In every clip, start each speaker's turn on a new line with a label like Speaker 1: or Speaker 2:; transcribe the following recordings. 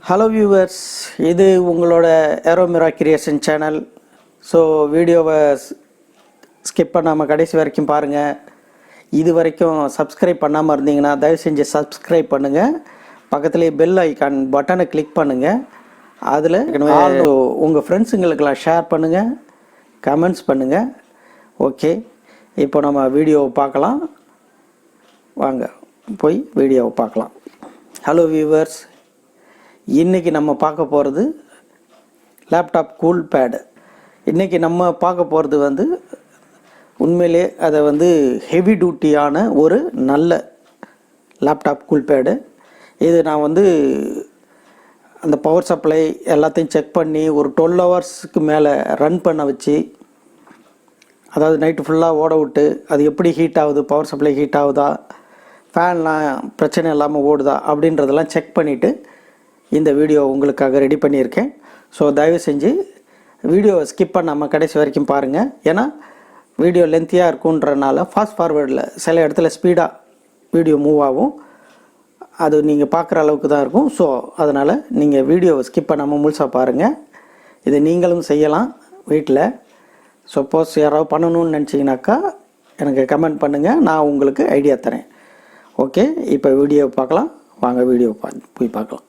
Speaker 1: Hello viewers, இது உங்களோட ஏரோமிரா creation channel. So வீடியோவை ஸ்கிப் பண்ணாமல் கடைசி வரைக்கும் பாருங்கள். இது வரைக்கும் சப்ஸ்கிரைப் பண்ணாமல் இருந்தீங்கன்னா தயவு செஞ்சு சப்ஸ்கிரைப் பண்ணுங்கள். பக்கத்துலேயே பெல் ஐக்கான் பட்டனை கிளிக் பண்ணுங்கள். அதில் உங்கள் ஃப்ரெண்ட்ஸுங்களுக்கெல்லாம் ஷேர் பண்ணுங்கள், கமெண்ட்ஸ் பண்ணுங்கள். ஓகே, இப்போ நம்ம வீடியோவை பார்க்கலாம். வாங்க போய் வீடியோவை பார்க்கலாம். ஹலோ வியூவர்ஸ், இன்றைக்கி நம்ம பார்க்க போகிறது லேப்டாப் கூல்பேடு. இன்றைக்கி நம்ம பார்க்க போகிறது உண்மையிலே அதை ஹெவி டியூட்டியான ஒரு நல்ல லேப்டாப் கூல்பேடு. இது நான் அந்த பவர் சப்ளை எல்லாத்தையும் செக் பண்ணி ஒரு 12 ஹவர்ஸுக்கு மேலே ரன் பண்ண வச்சு, அதாவது நைட்டு ஃபுல்லாக ஓட விட்டு அது எப்படி ஹீட் ஆகுது, பவர் சப்ளை ஹீட் ஆகுதா, ஃபேன்லாம் பிரச்சனை இல்லாமல் ஓடுதா அப்படின்றதெல்லாம் செக் பண்ணிவிட்டு இந்த வீடியோ உங்களுக்காக ரெடி பண்ணியிருக்கேன். ஸோ தயவு செஞ்சு வீடியோவை ஸ்கிப் பண்ணாமல் கடைசி வரைக்கும் பாருங்கள். ஏன்னா வீடியோ லென்த்தியாக இருக்குன்றனால ஃபாஸ்ட் ஃபார்வேர்டில் சில இடத்துல ஸ்பீடாக வீடியோ மூவ் ஆகும். அது நீங்கள் பார்க்குற அளவுக்கு தான் இருக்கும். ஸோ அதனால் நீங்கள் வீடியோவை ஸ்கிப் பண்ணாமல் முழுசாக பாருங்கள். இதை நீங்களும் செய்யலாம் வீட்டில். சப்போஸ் யாராவது பண்ணணும்னு நினச்சிங்கனாக்கா எனக்கு கமெண்ட் பண்ணுங்கள், நான் உங்களுக்கு ஐடியா தரேன். ஓகே, இப்போ வீடியோ பார்க்கலாம். வாங்க வீடியோ போய் பார்க்கலாம்.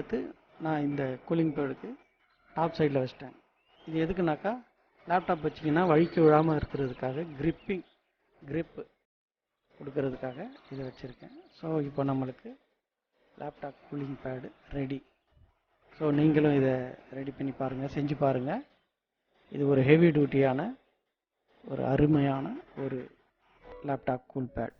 Speaker 1: எடுத்து நான் இந்த கூலிங் பேடுக்கு டாப் சைடில் வச்சிட்டேன். இது எதுக்குனாக்கா லேப்டாப் வச்சிங்கன்னா வழுக்கி விழாமல் இருக்கிறதுக்காக கிரிப்பு கொடுக்கறதுக்காக இதை வச்சுருக்கேன். ஸோ இப்போ நம்மளுக்கு laptop cooling pad ready. So நீங்களும் இதை ரெடி பண்ணி பாருங்கள், செஞ்சு பாருங்கள். இது ஒரு ஹெவி டியூட்டியான ஒரு அருமையான ஒரு லேப்டாப் கூல் பேட்.